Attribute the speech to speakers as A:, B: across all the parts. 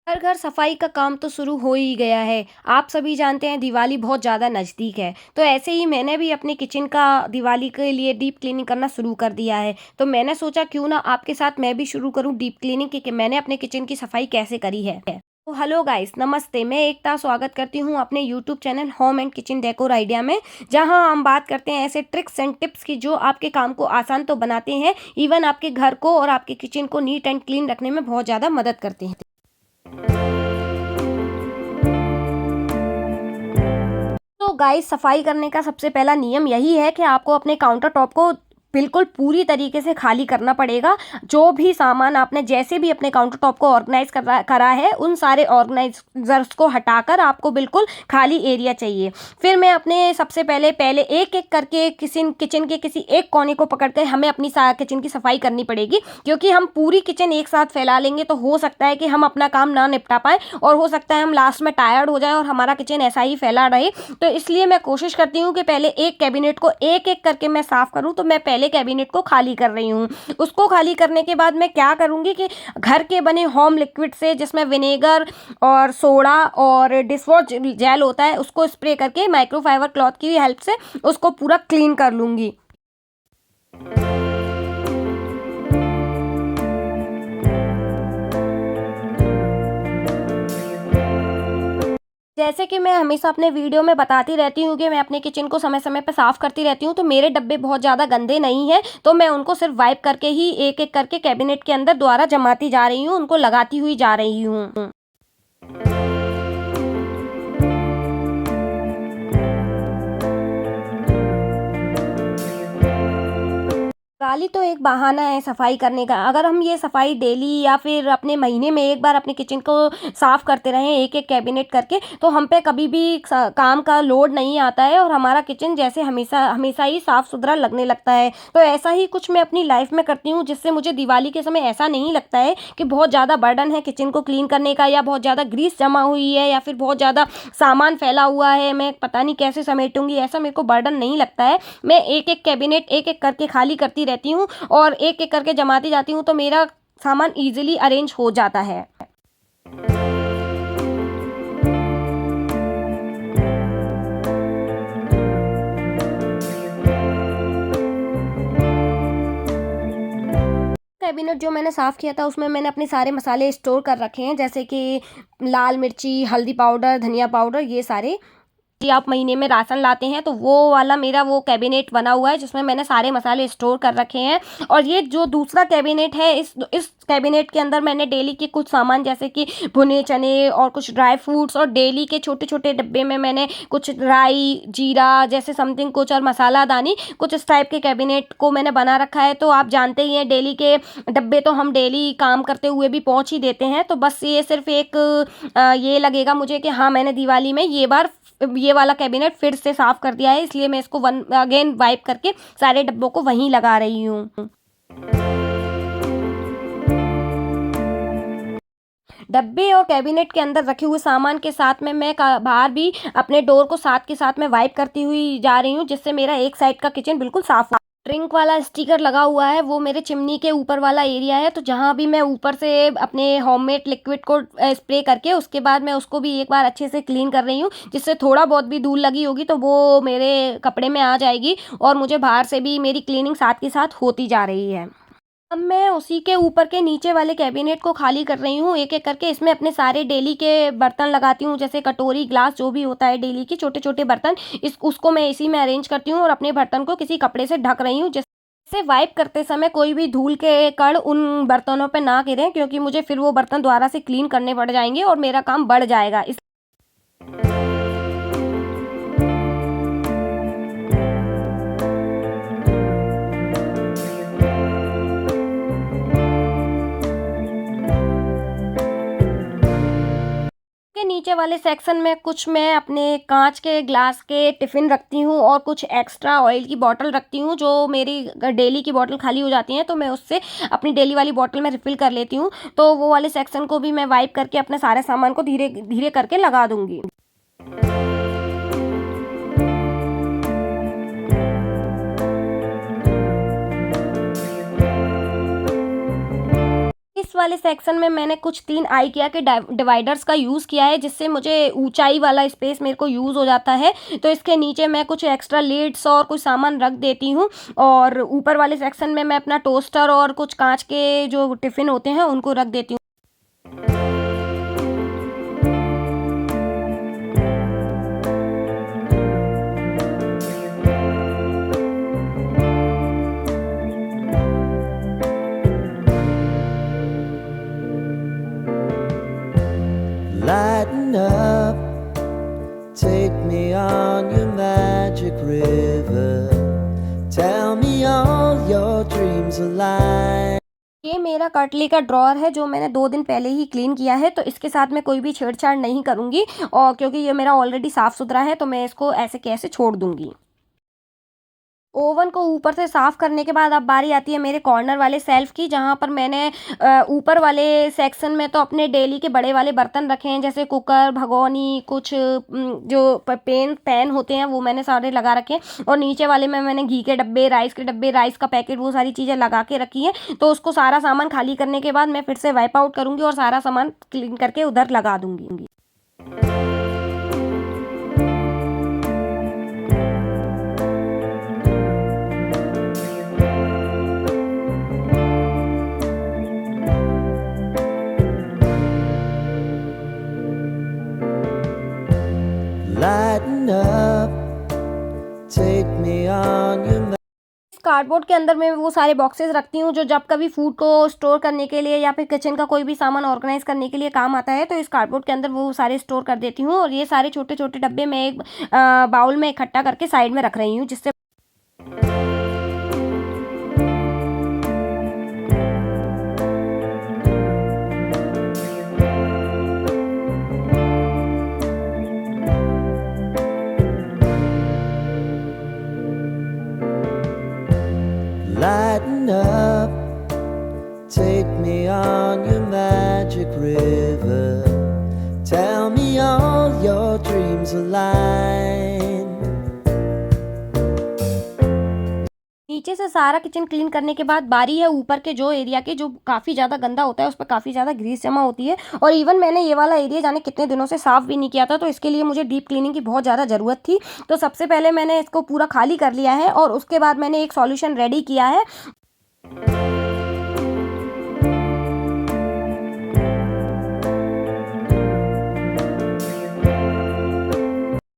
A: हर घर सफाई का काम तो शुरू हो ही गया है। आप सभी जानते हैं दिवाली बहुत ज़्यादा नज़दीक है। तो ऐसे ही मैंने भी अपने किचन का दिवाली के लिए डीप क्लीनिंग करना शुरू कर दिया है। तो मैंने सोचा क्यों ना आपके साथ मैं भी शुरू करूं डीप क्लीनिंग कि मैंने अपने किचन की सफाई कैसे करी है। तो हेलो गाइस, नमस्ते। मैं एकता स्वागत करती हूँ अपने YouTube channel home and kitchen decor idea में, जहां हम बात करते हैं ऐसे ट्रिक्स एंड टिप्स की जो आपके काम को आसान तो बनाते हैं, इवन आपके घर को और आपके किचन को नीट एंड क्लीन रखने में बहुत ज़्यादा मदद करते हैं। तो गाइस, सफाई करने का सबसे पहला नियम यही है कि आपको अपने काउंटर टॉप को बिल्कुल पूरी तरीके से खाली करना पड़ेगा। जो भी सामान आपने जैसे भी अपने काउंटर टॉप को ऑर्गेनाइज करा है, उन सारे ऑर्गेनाइजर्स को हटाकर आपको बिल्कुल खाली एरिया चाहिए। फिर मैं अपने सबसे पहले पहले एक एक करके किसी किचन के किसी एक कोने को पकड़ कर हमें अपनी किचन की सफाई करनी पड़ेगी, क्योंकि हम पूरी किचन एक साथ फैला लेंगे तो हो सकता है कि हम अपना काम ना निपटा पाए और हो सकता है हम लास्ट में टायर्ड हो जाए और हमारा किचन ऐसा ही फैला रहे। तो इसलिए मैं कोशिश करती हूँ कि पहले एक कैबिनेट को एक एक करके मैं साफ करूँ। तो मैं पहले कैबिनेट को खाली कर रही हूँ। उसको खाली करने के बाद मैं क्या करूँगी कि घर के बने होम लिक्विड से, जिसमें विनेगर और सोडा और डिशवॉश जेल होता है, उसको स्प्रे करके माइक्रोफाइबर क्लॉथ की हेल्प से उसको पूरा क्लीन कर लूँगी। जैसे कि मैं हमेशा अपने वीडियो में बताती रहती हूँ कि मैं अपने किचन को समय-समय पे साफ करती रहती हूँ, तो मेरे डब्बे बहुत ज़्यादा गंदे नहीं हैं, तो मैं उनको सिर्फ वाइप करके ही एक-एक करके कैबिनेट के अंदर दोबारा जमाती जा रही हूँ, उनको लगाती हुई जा रही हूँ। दिवाली तो एक बहाना है सफाई करने का। अगर हम ये सफाई डेली या फिर अपने महीने में एक बार अपने किचन को साफ करते रहें एक-एक कैबिनेट करके, तो हम पे कभी भी काम का लोड नहीं आता है और हमारा किचन जैसे हमेशा हमेशा ही साफ-सुथरा लगने लगता है। तो ऐसा ही कुछ मैं अपनी लाइफ में करती हूँ, जिससे मुझे दिवाली के समय ऐसा नहीं लगता है कि बहुत ज़्यादा बर्डन है किचन को क्लीन करने का, या बहुत ज़्यादा ग्रीस जमा हुई है, या फिर बहुत ज़्यादा सामान फैला हुआ है, मैं पता नहीं कैसे समेटूँगी, ऐसा मेरे को बर्डन नहीं लगता है। मैं एक-एक कैबिनेट एक-एक करके खाली करती रहती हूँ और एक-एक करके जमाती जाती हूँ, तो मेरा सामान ईज़िली अरेंज हो जाता है। कैबिनेट जो मैंने साफ़ किया था, उसमें मैंने अपने सारे मसाले स्टोर कर रखे हैं, जैसे कि लाल मिर्ची, हल्दी पाउडर, धनिया पाउडर, ये सारे। कि आप महीने में राशन लाते हैं, तो वो वाला मेरा वो कैबिनेट बना हुआ है, जिसमें मैंने सारे मसाले स्टोर कर रखे हैं। और ये जो दूसरा कैबिनेट है, इस कैबिनेट के अंदर मैंने डेली के कुछ सामान, जैसे कि भुने चने और कुछ ड्राई फ्रूट्स, और डेली के छोटे-छोटे डिब्बे में मैंने कुछ राई, जीरा जैसे समथिंग कुछ, और मसालादानी कुछ, इस टाइप के कैबिनेट को मैंने बना रखा है। तो आप जानते ही हैं, डेली के डब्बे तो हम डेली काम करते हुए भी पहुँच ही देते हैं। तो बस ये सिर्फ़ एक ये लगेगा मुझे कि हाँ, मैंने दिवाली में ये बार ये वाला कैबिनेट फिर से साफ कर दिया है, इसलिए मैं इसको वन अगेन वाइप करके सारे डब्बों को वहीं लगा रही हूँ। डब्बे और कैबिनेट के अंदर रखे हुए सामान के साथ में मैं बाहर भी अपने डोर को साथ के साथ में वाइप करती हुई जा रही हूँ, जिससे मेरा एक साइड का किचन बिल्कुल साफ हो। ड्रिंक वाला स्टिकर लगा हुआ है, वो मेरे चिमनी के ऊपर वाला एरिया है, तो जहाँ भी मैं ऊपर से अपने होममेड लिक्विड को स्प्रे करके उसके बाद मैं उसको भी एक बार अच्छे से क्लीन कर रही हूँ, जिससे थोड़ा बहुत भी धूल लगी होगी तो वो मेरे कपड़े में आ जाएगी और मुझे बाहर से भी मेरी क्लीनिंग साथ के साथ होती जा रही है। अब मैं उसी के ऊपर के नीचे वाले कैबिनेट को खाली कर रही हूँ एक-एक करके। इसमें अपने सारे डेली के बर्तन लगाती हूँ, जैसे कटोरी, ग्लास, जो भी होता है डेली के छोटे-छोटे बर्तन, इस उसको मैं इसी में अरेंज करती हूँ और अपने बर्तन को किसी कपड़े से ढक रही हूँ, जिससे वाइप करते समय कोई भी धूल के कण उन बर्तनों पे ना गिरें, क्योंकि मुझे फिर वो बर्तन दोबारा से क्लीन करने पड़ जाएँगे और मेरा काम बढ़ जाएगा। के नीचे वाले सेक्शन में कुछ मैं अपने कांच के ग्लास के टिफ़िन रखती हूँ और कुछ एक्स्ट्रा ऑयल की बॉटल रखती हूँ, जो मेरी डेली की बॉटल खाली हो जाती हैं, तो मैं उससे अपनी डेली वाली बॉटल में रिफ़िल कर लेती हूँ। तो वो वाले सेक्शन को भी मैं वाइप करके अपने सारे सामान को धीरे-धीरे करके लगा दूँगी। इस इस वाले सेक्शन में मैंने कुछ 3 IKEA के डिवाइडर्स का यूज़ किया है, जिससे मुझे ऊंचाई वाला स्पेस मेरे को यूज़ हो जाता है। तो इसके नीचे मैं कुछ एक्स्ट्रा लिड्स और कुछ सामान रख देती हूँ, और ऊपर वाले सेक्शन में मैं अपना टोस्टर और कुछ कांच के जो टिफ़िन होते हैं उनको रख देती हूँ।
B: Lighten up, take me on your magic river. Tell me all your dreams align.
A: ये मेरा कटली का ड्रॉअर है जो मैंने 2 दिन पहले ही क्लीन किया है, तो इसके साथ मैं कोई भी छेड़छाड़ नहीं करूँगी, और क्योंकि ये मेरा ऑलरेडी साफ़ सुथरा है तो मैं इसको ऐसे के ऐसे छोड़ दूँगी। ओवन को ऊपर से साफ़ करने के बाद अब बारी आती है मेरे कॉर्नर वाले शेल्फ़ की, जहाँ पर मैंने ऊपर वाले सेक्शन में तो अपने डेली के बड़े वाले बर्तन रखे हैं, जैसे कुकर, भगोनी, कुछ जो पैन होते हैं वो मैंने सारे लगा रखे हैं, और नीचे वाले में मैंने घी के डब्बे, राइस के डब्बे, राइस का पैकेट, वो सारी चीज़ें लगा के रखी हैं। तो उसको सारा सामान खाली करने के बाद मैं फिर से वाइप आउट करूँगी और सारा सामान क्लीन करके उधर लगा दूँगी।
B: Lighten up, take me on your
A: इस कार्डबोर्ड के अंदर मैं वो सारे बॉक्सेस रखती हूँ जो जब कभी फूड को स्टोर करने के लिए या फिर किचन का कोई भी सामान ऑर्गेनाइज करने के लिए काम आता है, तो इस कार्डबोर्ड के अंदर वो सारे स्टोर कर देती हूँ, और ये सारे छोटे छोटे डब्बे मैं एक बाउल में इकट्ठा करके साइड में रख रही हूँ, जिससे
B: Lighten up, take me on your magic river. Tell me all your dreams align.
A: नीचे से सारा किचन क्लीन करने के बाद बारी है ऊपर के जो एरिया के, जो काफ़ी ज़्यादा गंदा होता है, उस पर काफ़ी ज़्यादा ग्रीस जमा होती है, और इवन मैंने ये वाला एरिया जाने कितने दिनों से साफ़ भी नहीं किया था, तो इसके लिए मुझे डीप क्लीनिंग की बहुत ज़्यादा ज़रूरत थी। तो सबसे पहले मैंने इसको पूरा खाली कर लिया है, और उसके बाद मैंने एक सॉल्यूशन रेडी किया है।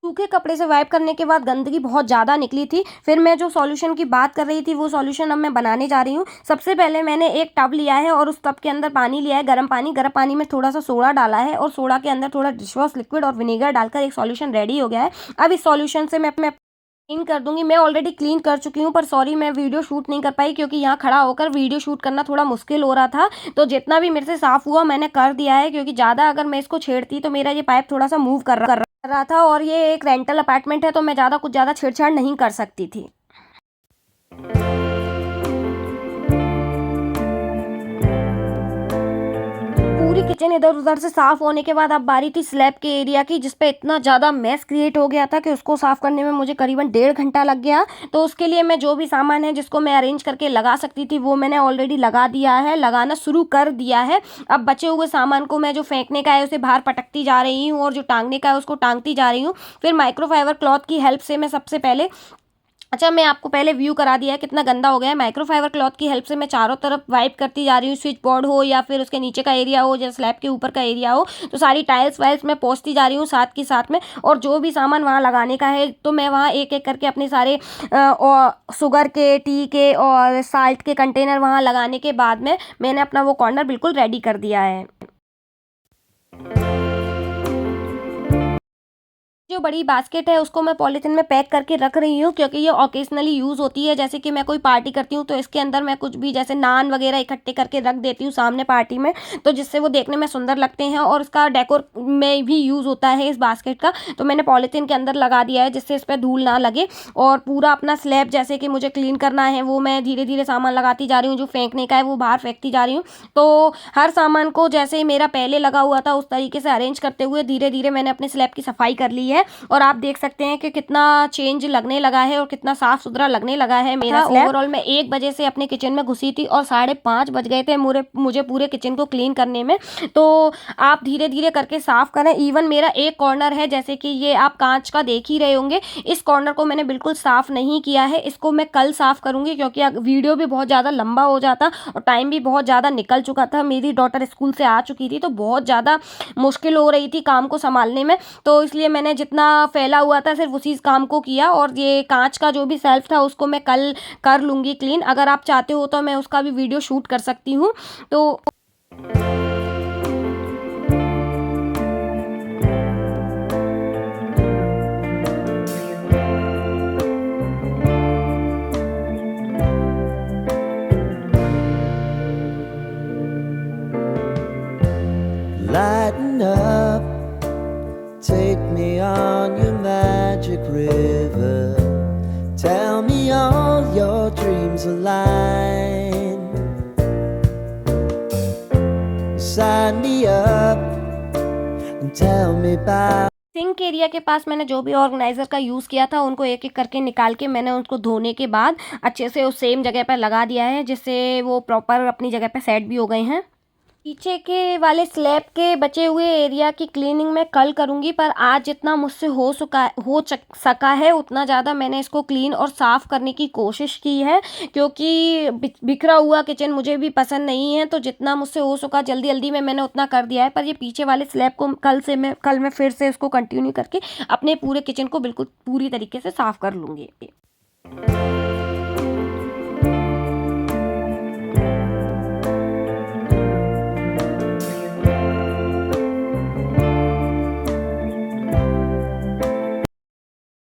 A: सूखे कपड़े से वाइप करने के बाद गंदगी बहुत ज़्यादा निकली थी। फिर मैं जो सॉल्यूशन की बात कर रही थी वो सॉल्यूशन अब मैं बनाने जा रही हूँ। सबसे पहले मैंने एक टब लिया है और उस टब के अंदर पानी लिया है, गर्म पानी में थोड़ा सा सोडा डाला है, और सोडा के अंदर थोड़ा डिशवॉश लिक्विड और विनेगर डालकर एक सॉल्यूशन रेडी हो गया है। अब इस सॉल्यूशन से मैं क्लीन कर दूंगी। मैं ऑलरेडी क्लीन कर चुकी हूँ, पर सॉरी मैं वीडियो शूट नहीं कर पाई क्योंकि यहाँ खड़ा होकर वीडियो शूट करना थोड़ा मुश्किल हो रहा था। तो जितना भी मेरे से साफ़ हुआ मैंने कर दिया है, क्योंकि ज़्यादा अगर मैं इसको छेड़ती तो मेरा ये पाइप थोड़ा सा मूव कर रहा था, और ये एक रेंटल अपार्टमेंट है तो मैं कुछ ज़्यादा छेड़छाड़ नहीं कर सकती थी। पूरी किचन इधर उधर से साफ होने के बाद अब बारी थी स्लैब के एरिया की, जिसपे इतना ज़्यादा मैस क्रिएट हो गया था कि उसको साफ करने में मुझे करीबन 1.5 घंटा लग गया। तो उसके लिए मैं जो भी सामान है जिसको मैं अरेंज करके लगा सकती थी वो मैंने ऑलरेडी लगा दिया है, लगाना शुरू कर दिया है। अब बचे हुए सामान को मैं जो फेंकने का है उसे बाहर पटकती जा रही हूँ, और जो टांगने का है उसको टांगती जा रही हूँ। फिर माइक्रोफाइबर क्लॉथ की हेल्प से मैं सबसे पहले मैं आपको पहले व्यू करा दिया है कितना गंदा हो गया है। माइक्रोफाइबर क्लॉथ की हेल्प से मैं चारों तरफ वाइप करती जा रही हूँ, स्विच बोर्ड हो या फिर उसके नीचे का एरिया हो या स्लैब के ऊपर का एरिया हो, तो सारी टाइल्स वाइल्स मैं पोंछती जा रही हूँ साथ के साथ में। और जो भी सामान वहाँ लगाने का है तो मैं वहाँ एक एक करके अपने सारे और शुगर के, टी के और साल्ट के कंटेनर वहाँ लगाने के बाद में मैंने अपना वो कॉर्नर बिल्कुल रेडी कर दिया है। जो बड़ी बास्केट है उसको मैं पॉलीथिन में पैक करके रख रही हूँ, क्योंकि ये ओकेजनली यूज़ होती है। जैसे कि मैं कोई पार्टी करती हूँ तो इसके अंदर मैं कुछ भी जैसे नान वगैरह इकट्ठे करके रख देती हूँ सामने पार्टी में, तो जिससे वो देखने में सुंदर लगते हैं, और इसका डेकोर में भी यूज़ होता है इस बास्केट का। तो मैंने पॉलीथिन के अंदर लगा दिया है जिससे इस पर धूल ना लगे। और पूरा अपना स्लैब जैसे कि मुझे क्लीन करना है वो मैं धीरे धीरे सामान लगाती जा रही हूँ, जो फेंकने का है वो बाहर फेंकती जा रही हूँ। तो हर सामान को जैसे मेरा पहले लगा हुआ था उस तरीके से अरेंज करते हुए धीरे धीरे मैंने अपने स्लैब की सफाई कर ली है। है और आप देख सकते हैं कि कितना चेंज लगने लगा है और कितना साफ सुथरा लगने लगा है मेरा स्लैब। ओवरऑल मैं 1 बजे से अपने किचन में घुसी थी और 5:30 बज गए थे मुझे पूरे किचन को क्लीन करने में। तो आप धीरे धीरे करके साफ करें। इवन मेरा एक कॉर्नर है, जैसे कि ये आप कांच का देख ही रहे होंगे, इस कॉर्नर को मैंने बिल्कुल साफ नहीं किया है। इसको मैं कल साफ करूंगी क्योंकि वीडियो भी बहुत ज़्यादा लंबा हो जाता और टाइम भी बहुत ज़्यादा निकल चुका था। मेरी डॉटर स्कूल से आ चुकी थी तो बहुत ज़्यादा मुश्किल हो रही थी काम को संभालने में, तो इसलिए मैंने जितना फैला हुआ था सिर्फ उसी काम को किया। और ये कांच का जो भी शेल्फ था उसको मैं कल कर लूँगी क्लीन। अगर आप चाहते हो तो मैं उसका भी वीडियो शूट कर सकती हूँ। तो
B: Lighten up, take me on your magic river. Tell me all your dreams align. Sign me up and tell me about.
A: Sink area के पास मैंने जो भी ऑर्गेनाइज़र का यूज़ किया था उनको एक एक करके निकाल के मैंने उसको धोने के बाद अच्छे से उस सेम जगह पर लगा दिया है, जिससे वो प्रॉपर अपनी जगह पे सेट भी हो गए हैं। पीछे के वाले स्लैब के बचे हुए एरिया की क्लीनिंग मैं कल करूंगी, पर आज जितना मुझसे सका है उतना ज़्यादा मैंने इसको क्लीन और साफ़ करने की कोशिश की है, क्योंकि बिखरा हुआ किचन मुझे भी पसंद नहीं है। तो जितना मुझसे हो सका जल्दी जल्दी में मैंने उतना कर दिया है। पर ये पीछे वाले स्लैब को कल मैं फिर से इसको कंटिन्यू करके अपने पूरे किचन को बिल्कुल पूरी तरीके से साफ़ कर लूँगी।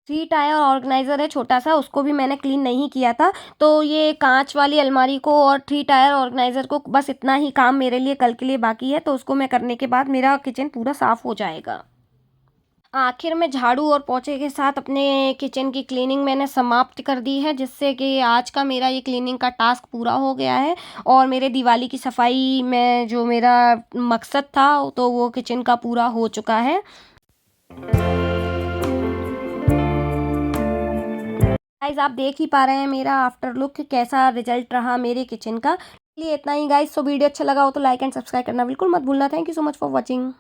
A: थ्री टायर ऑर्गेनाइज़र है छोटा सा, उसको भी मैंने क्लीन नहीं किया था। तो ये कांच वाली अलमारी को और थ्री टायर ऑर्गेनाइज़र को बस इतना ही काम मेरे लिए कल के लिए बाकी है, तो उसको मैं करने के बाद मेरा किचन पूरा साफ़ हो जाएगा। आखिर में झाड़ू और पोंछे के साथ अपने किचन की क्लीनिंग मैंने समाप्त कर दी है, जिससे कि आज का मेरा ये क्लीनिंग का टास्क पूरा हो गया है और मेरे दिवाली की सफाई में जो मेरा मकसद था तो वो किचन का पूरा हो चुका है। गाइज आप देख ही पा रहे हैं मेरा आफ्टर लुक कैसा रिजल्ट रहा मेरे किचन का। इसलिए इतना ही गाइज। सो वीडियो अच्छा लगा हो तो लाइक एंड सब्सक्राइब करना बिल्कुल मत भूलना। Thank you so much for watching.